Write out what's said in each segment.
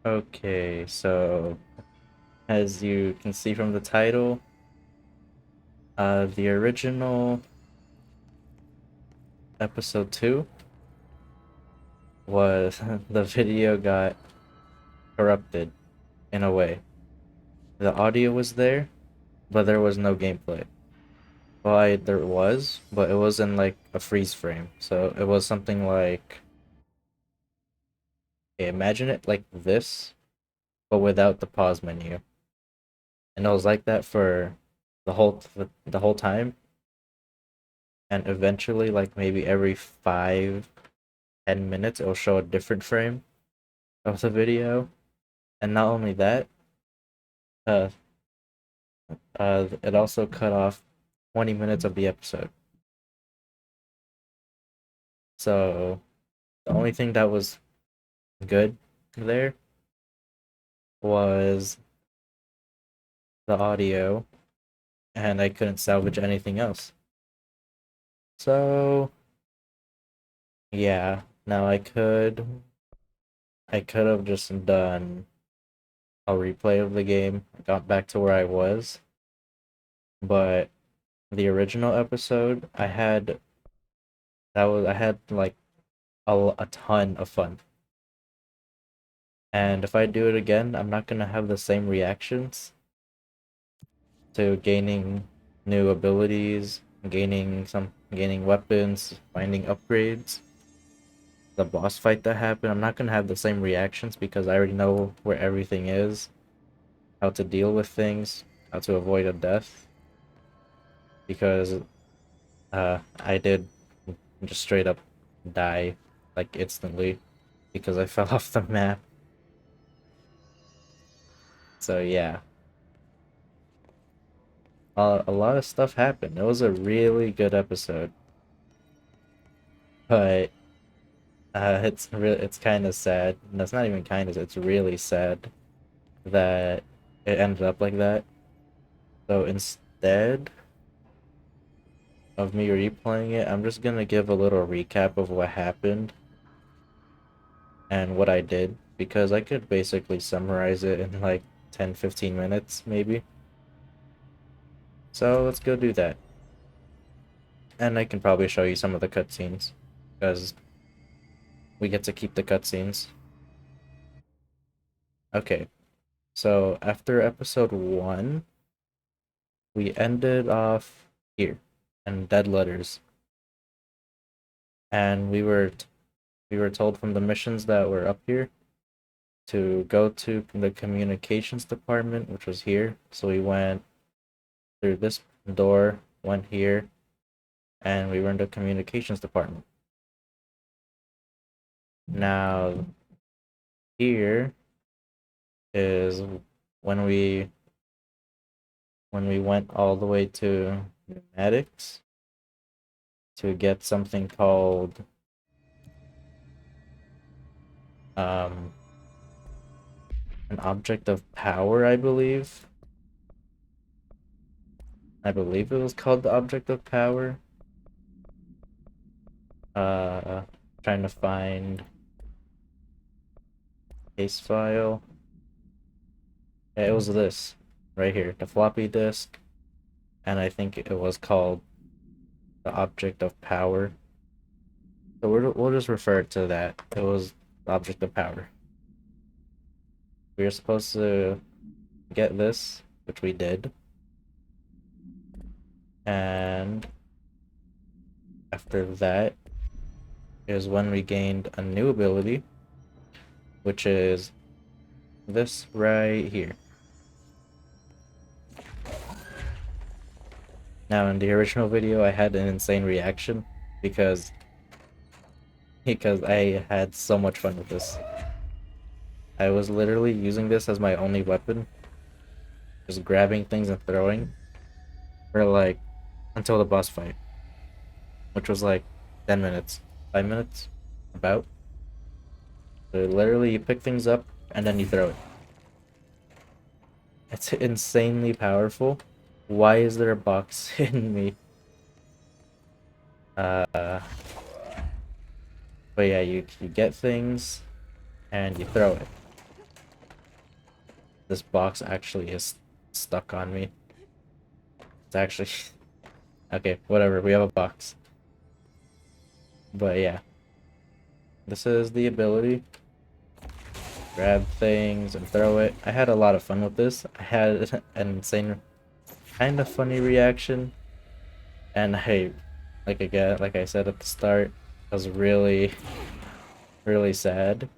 Okay, so as you can see from the title, the original episode 2 was the video got corrupted in a way. The audio was there, but there was no gameplay. Well, there was, but it was in like a freeze frame. So it was something like, okay, imagine it like this, but without the pause menu. And it was like that for the whole time, and eventually, like maybe every 5-10 minutes, it'll show a different frame of the video. And not only that, uh, it also cut off 20 minutes of the episode. So the only thing that was good there was the audio, and I couldn't salvage anything else. So yeah, now I could have just done a replay of the game, got back to where I was, but the original episode, I had like a ton of fun. And if I do it again, I'm not gonna have the same reactions to gaining new abilities, gaining weapons, finding upgrades. The boss fight that happened, I'm not gonna have the same reactions because I already know where everything is, how to deal with things, how to avoid a death. Because I did just straight up die like instantly because I fell off the map. So yeah, a lot of stuff happened. It was a really good episode, but it's kind of sad. No, it's not even kind of. It's really sad that it ended up like that. So instead of me replaying it, I'm just gonna give a little recap of what happened and what I did because I could basically summarize it in like 10-15 minutes maybe. So let's go do that. And I can probably show you some of the cutscenes because we get to keep the cutscenes. Okay, so after episode 1, we ended off here in Dead Letters, and we were told from the missions that were up here to go to the communications department, which was here. So we went through this door, went here, and we were in the communications department. Now here is when we went all the way to pneumatics to get something called um an object of power, I believe. I believe it was called the object of power. Uh, Trying to find case file. Yeah, it was this right here, the floppy disk, and I think it was called the object of power. So we'll just refer to that. It was the object of power. We were supposed to get this, which we did, and after that is when we gained a new ability, which is this right here. Now, in the original video, I had an insane reaction because I had so much fun with this. I was literally using this as my only weapon, just grabbing things and throwing for like until the boss fight, which was like 10 minutes, 5 minutes, about. So literally, you pick things up and then you throw it. It's insanely powerful. Why is there a box in me? Uh, but yeah, you get things and you throw it. this box actually is stuck on me. It's actually okay, whatever, we have a box. But yeah. This is the ability. Grab things and throw it. I had a lot of fun with this. I had an insane, kind of funny reaction. And like I said at the start, I was really, really sad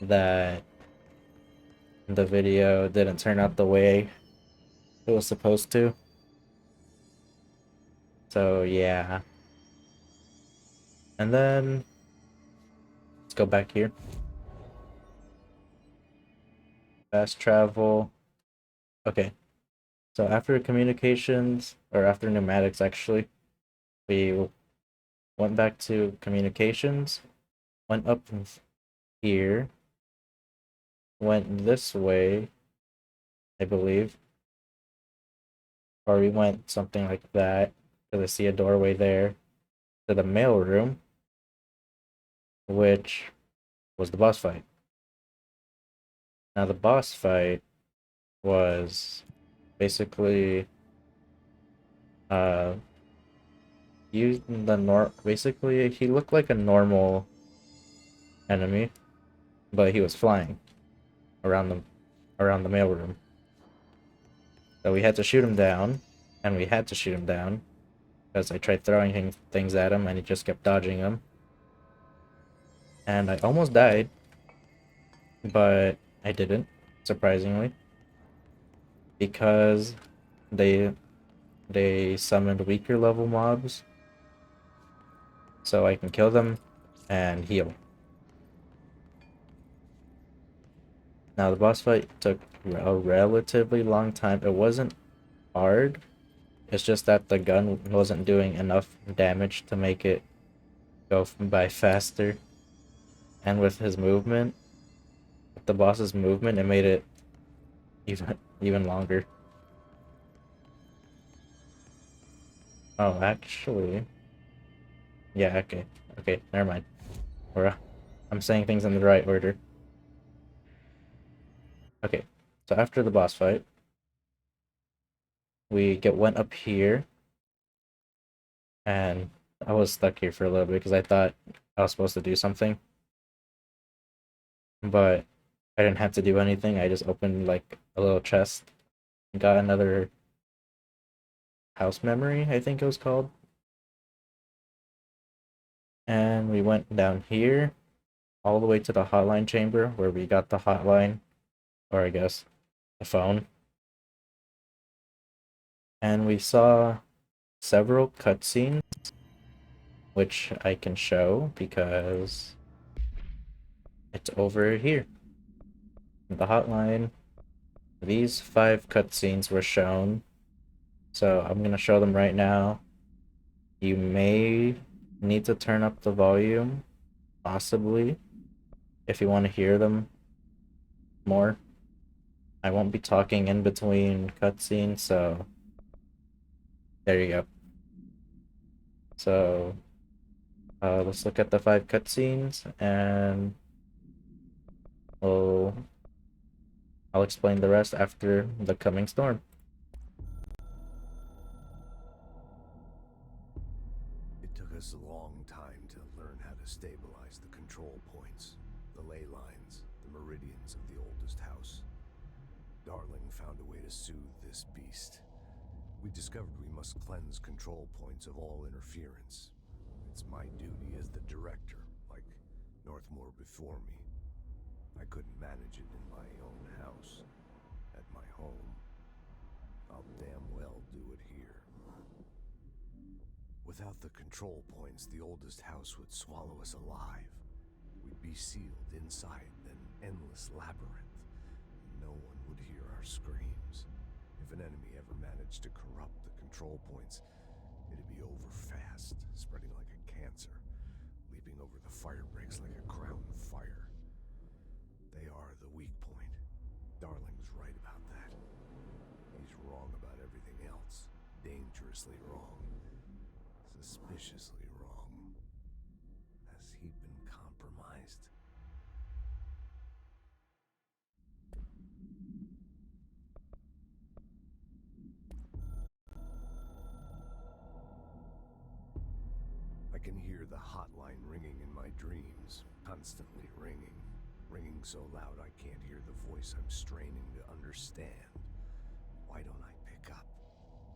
that the video didn't turn out the way it was supposed to. So yeah. And then let's go back here. Fast travel. Okay. So after communications, or after pneumatics actually, we went back to communications, went up here, went this way, I believe. Or we went something like that, because I see a doorway there, to the mail room, which was the boss fight. Now the boss fight was basically uh using basically he looked like a normal enemy, but he was flying around the mailroom. So we had to shoot him down, and we had to shoot him down because I tried throwing things at him and he just kept dodging them. And I almost died, but I didn't, surprisingly, because they they summoned weaker level mobs, so I can kill them and heal. Now the boss fight took a relatively long time. It wasn't hard. It's just that the gun wasn't doing enough damage to make it go by faster. And with his movement, with the boss's movement, it made it even longer. Oh, actually, yeah, okay, never mind. I'm saying things in the right order. Okay, so after the boss fight, went up here, and I was stuck here for a little bit because I thought I was supposed to do something, but I didn't have to do anything. I just opened like a little chest and got another house memory, I think it was called. And we went down here all the way to the hotline chamber where we got the hotline, or I guess the phone. And we saw several cutscenes, which I can show because it's over here. The hotline. These 5 cutscenes were shown, so I'm gonna show them right now. You may need to turn up the volume, possibly, if you want to hear them more. I won't be talking in between cutscenes, so there you go. So let's look at the 5 cutscenes, and we'll I'll explain the rest after the coming storm. It took us a long time to learn how to stabilize the control points, the ley lines, the meridians of the oldest house. Darling found a way to soothe this beast. We discovered we must cleanse control points of all interference. It's my duty as the director, like Northmore before me. I couldn't manage it in my own house, at my home. I'll damn well do it here. Without the control points, the oldest house would swallow us alive. We'd be sealed inside an endless labyrinth, and no one would hear our screams. If an enemy ever managed to corrupt the control points, it'd be over fast, spreading like a cancer, leaping over the fire breaks like a crown fire. They are the weak point. Darling's right about that. He's wrong about everything else. Dangerously wrong. Suspiciously wrong. Has he been compromised? the hotline ringing in my dreams, constantly ringing. Ringing so loud I can't hear the voice I'm straining to understand. Why don't I pick up?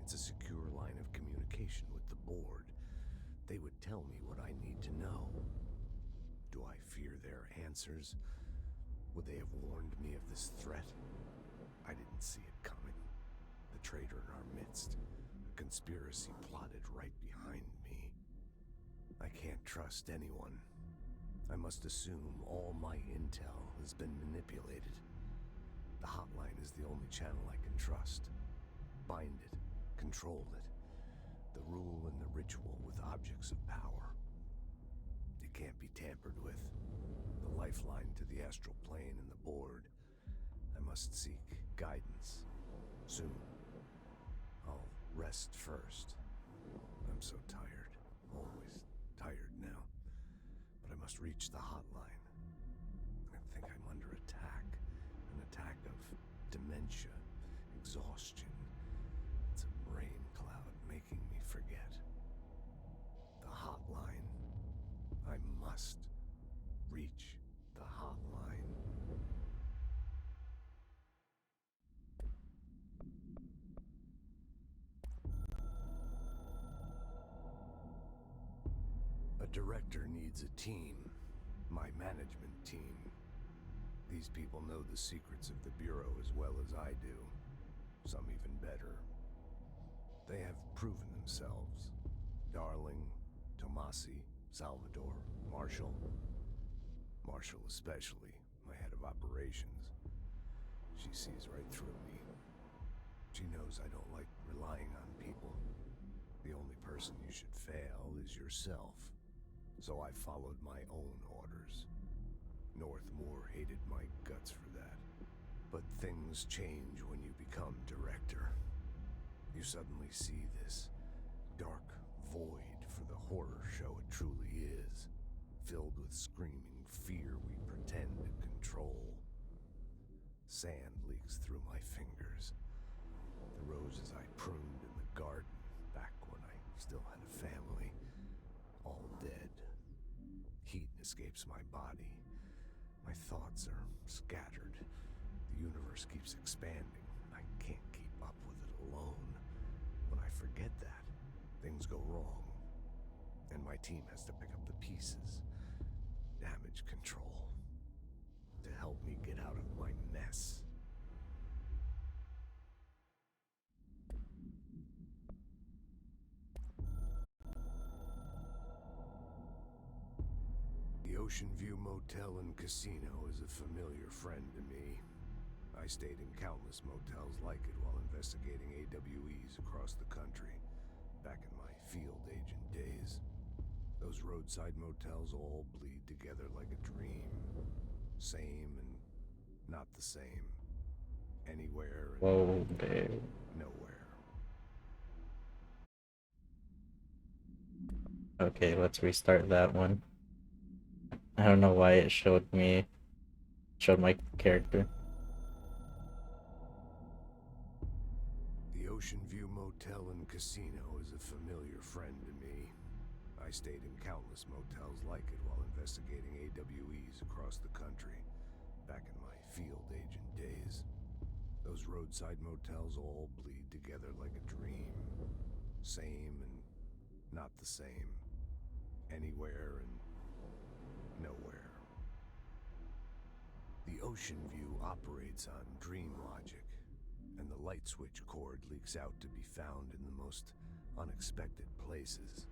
It's a secure line of communication with the board. They would tell me what I need to know. Do I fear their answers? Would they have warned me of this threat? I didn't see it coming. The traitor in our midst. A conspiracy plotted right behind me. I can't trust anyone. I must assume all my intel has been manipulated. The hotline is the only channel I can trust. Bind it, control it. The rule and the ritual with objects of power. It can't be tampered with. The lifeline to the astral plane and the board. I must seek guidance. Soon. I'll rest first. I'm so tired. Always tired now. But I must reach the hotline. I think I'm under attack. An attack of dementia, exhaustion. It's a rain cloud making me forget. The hotline. I must reach the hotline. A director needs a team. My management team. These people know the secrets of the Bureau as well as I do. Some even better. They have proven themselves. Darling, Tomasi, Salvador, Marshall. Marshall especially, my head of operations. She sees right through me. She knows I don't like relying on people. The only person you should fail is yourself. So I followed my own orders. Northmore hated my guts for that. But things change when you become director. You suddenly see this dark void for the horror show it truly is, filled with screaming fear we pretend to control. Sand leaks through my fingers. The roses I pruned in the garden back when I still had a family, all dead. Heat escapes my body. My thoughts are scattered. The universe keeps expanding. I can't keep up with it alone. When I forget that, things go wrong. And my team has to pick up the pieces. Damage control. To help me get out of my mess. The Ocean View Motel and Casino is a familiar friend to me. I stayed in countless motels like it while investigating AWEs across the country, back in my field agent days. Those roadside motels all bleed together like a dream. Same and not the same. Anywhere and Whoa, babe. nowhere. Okay, let's restart that one. I don't know why it showed my character. The Ocean View Motel and Casino is a familiar friend to me. I stayed in countless motels like it while investigating AWEs across the country, back in my field agent days. Those roadside motels all bleed together like a dream. Same and not the same. Anywhere and nowhere. The Ocean View operates on dream logic, and the light switch cord leaks out to be found in the most unexpected places,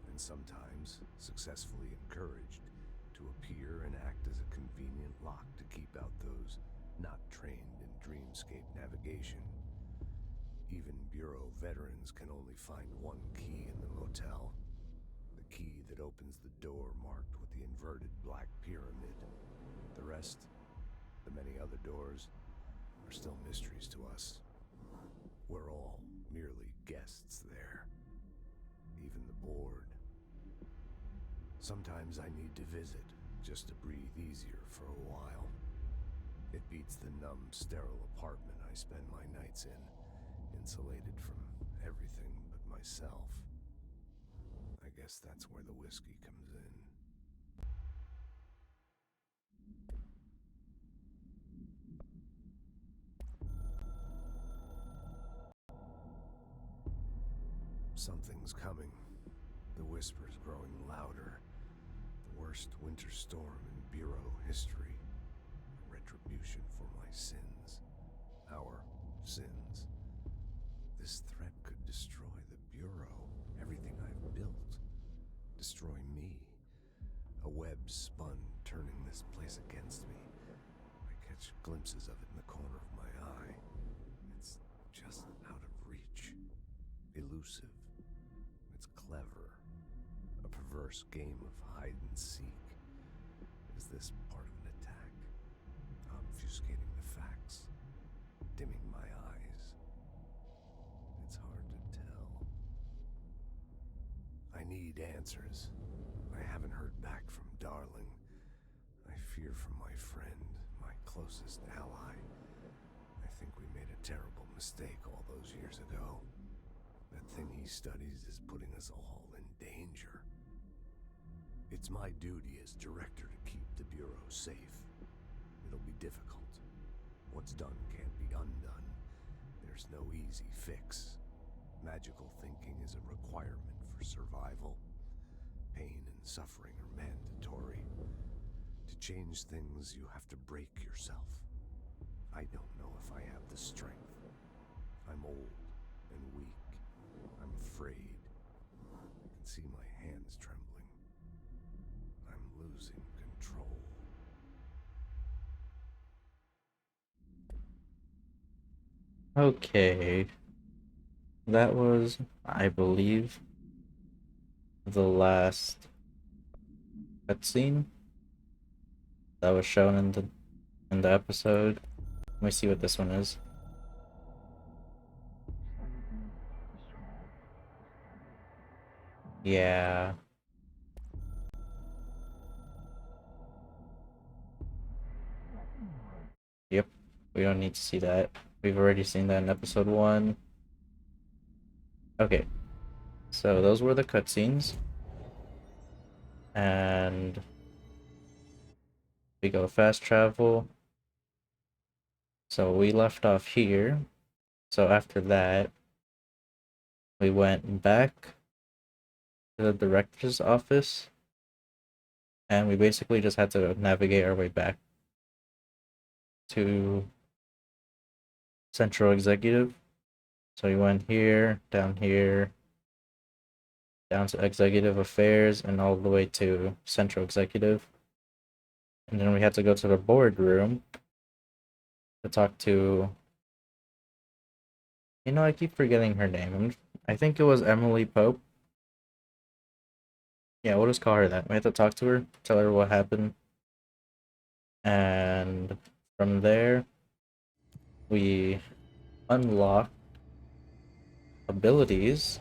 and sometimes successfully encouraged to appear and act as a convenient lock to keep out those not trained in dreamscape navigation. Even Bureau veterans can only find one key in the motel. The key that opens the door marked with the inverted black pyramid. The rest, the many other doors, are still mysteries to us. We're all merely guests there. Even the board. Sometimes I need to visit, just to breathe easier for a while. It beats the numb, sterile apartment I spend my nights in, insulated from everything but myself. I guess that's where the whiskey comes in. Something's coming. The whispers growing louder. The worst winter storm in Bureau history. A retribution for my sins. Our sins. This threat could destroy the Bureau, everything I've built. Destroy me. A web spun, turning this place against me. I catch glimpses of it in the corner of my eye. It's just out of reach. Elusive. It's clever. A perverse game of hide and seek. Is this part of an attack? Obfuscating the facts. Dimming my eyes. It's hard to tell. I need answers. I haven't heard back from Darling. I fear for my friend, my closest ally. I think we made a terrible mistake all those years ago. That thing he studies is putting us all in danger. It's my duty as director to keep the Bureau safe. It'll be difficult. What's done can't be undone. There's no easy fix. Magical thinking is a requirement for survival. Pain and suffering are mandatory. To change things, you have to break yourself. I don't know if I have the strength. I'm old and weak. I'm afraid. I can see my hands trembling. I'm losing control. Okay. That was, I believe, the last cutscene that was shown in the episode. Let me see what this one is. Yeah. Yep. We don't need to see that. We've already seen that in episode 1. Okay. So those were the cutscenes. And we go fast travel. So we left off here. So after that, we went back to the director's office. And we basically just had to navigate our way back to Central Executive. So we went here, down to Executive Affairs, and all the way to Central Executive. And then we had to go to the boardroom to talk to... I keep forgetting her name. I think it was Emily Pope. Yeah, we'll just call her that. We had to talk to her, tell her what happened. And from there, we unlocked abilities,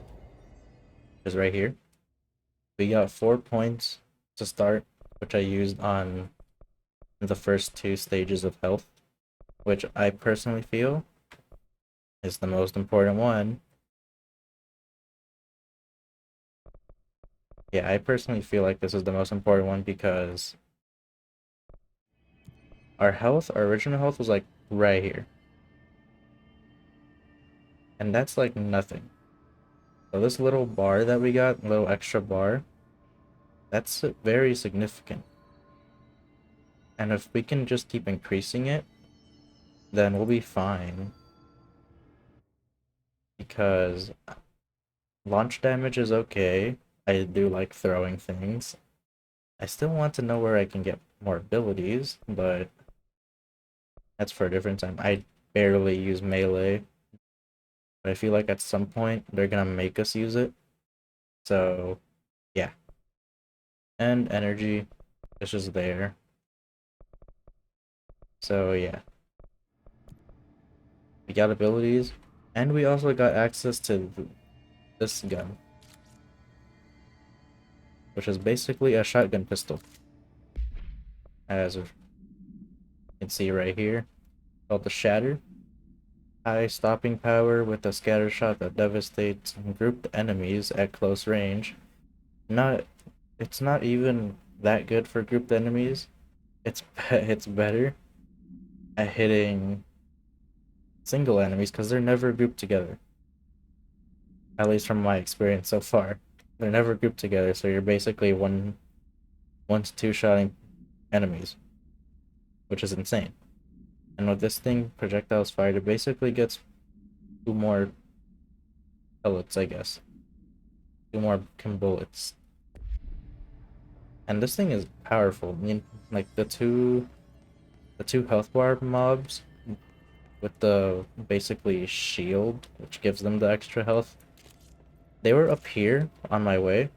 which is right here. We got 4 points to start, which I used on the first 2 stages of health, which I personally feel is the most important one. Yeah, I personally feel like this is the most important one because our original health was like right here. And that's like nothing. So this little bar that we got, little extra bar, that's very significant. And if we can just keep increasing it, then we'll be fine. Because launch damage is okay. I do like throwing things. I still want to know where I can get more abilities, but that's for a different time. I barely use melee, but I feel like at some point they're gonna make us use it. So, yeah. And energy is just there. So, yeah. We got abilities, and we also got access to this gun, which is basically a shotgun pistol. As you can see right here, called the Shatter. High stopping power with a scatter shot that devastates grouped enemies at close range. not it's not even that good for grouped enemies. It's better at hitting single enemies because they're never grouped together. At least from my experience so far, they're never grouped together. So you're basically one to two shotting enemies, which is insane. And with this thing, projectiles fired, it basically gets two more pellets, I guess. Two more bullets. And this thing is powerful. I mean, like the two health bar mobs with the basically shield, which gives them the extra health. They were up here on my way,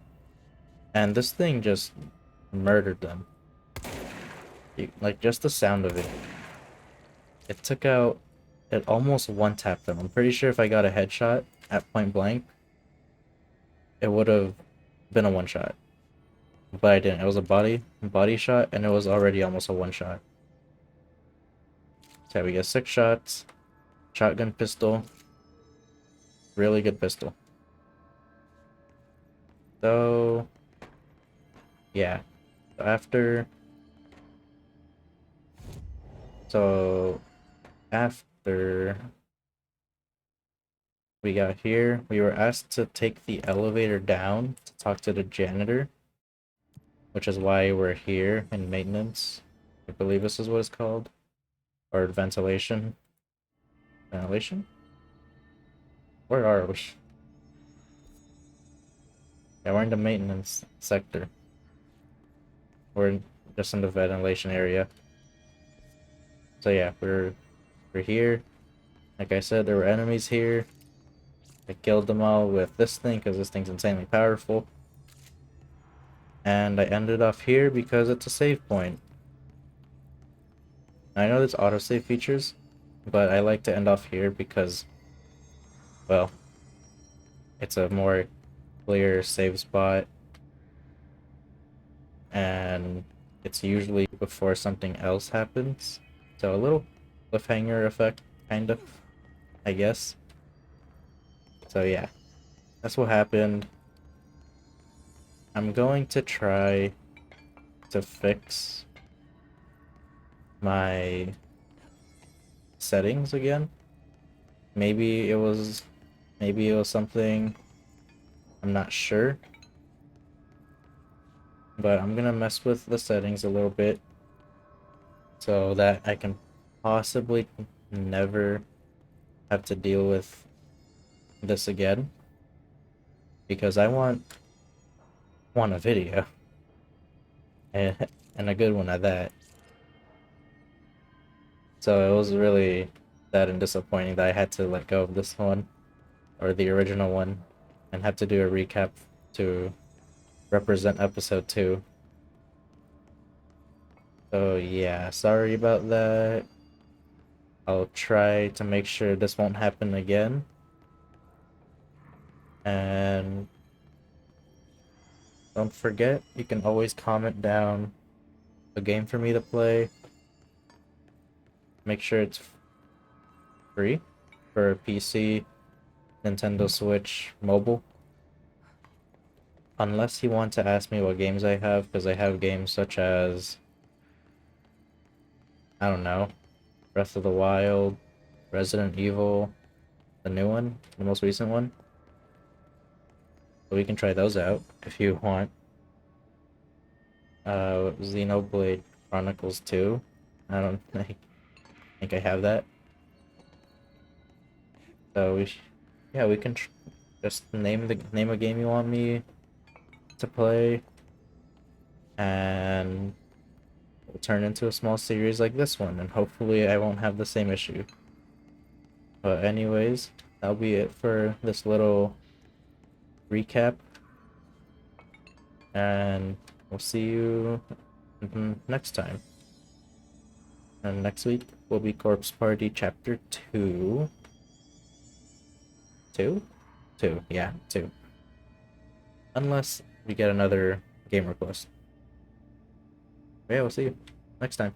and this thing just murdered them. Like just the sound of it. It took out it almost one tapped them. I'm pretty sure if I got a headshot at point blank, it would have been a one shot. But I didn't. It was a body shot, and it was already almost a one shot. So we get 6 shots, shotgun pistol, really good pistol. So yeah, after so after we got here, we were asked to take the elevator down to talk to the janitor, which is why we're here in maintenance. I believe this is what it's called, or ventilation. Ventilation? Where are we? Yeah, we're in the maintenance sector. We're just in the ventilation area. So yeah, we're here. Like I said, there were enemies here. I killed them all with this thing because this thing's insanely powerful. And I ended off here because it's a save point. I know there's autosave features, but I like to end off here because, well, it's a more clear save spot, and it's usually before something else happens. So a little cliffhanger effect, kind of, I guess. So yeah, that's what happened. I'm going to try to fix my settings again. Maybe it was something, I'm not sure. But I'm gonna mess with the settings a little bit so that I can possibly never have to deal with this again. Because I want a video. And, and a good one at that. So it was really sad and disappointing that I had to let go of this one, or the original one, and have to do a recap to represent episode 2. So yeah, sorry about that. I'll try to make sure this won't happen again. And don't forget, you can always comment down a game for me to play. Make sure it's free for PC, Nintendo Switch, mobile. Unless you want to ask me what games I have, because I have games such as, I don't know, Breath of the Wild, Resident Evil, the new one, the most recent one. So we can try those out if you want. Xenoblade Chronicles 2. I don't think I have that. So yeah, we can just name a game you want me to play, and we'll turn into a small series like this one, and hopefully I won't have the same issue. But anyways, that'll be it for this little recap, and we'll see you next time. And next week will be Corpse Party Chapter 2. 2? 2, yeah, 2. Unless we get another game request. Yeah, we'll see you next time.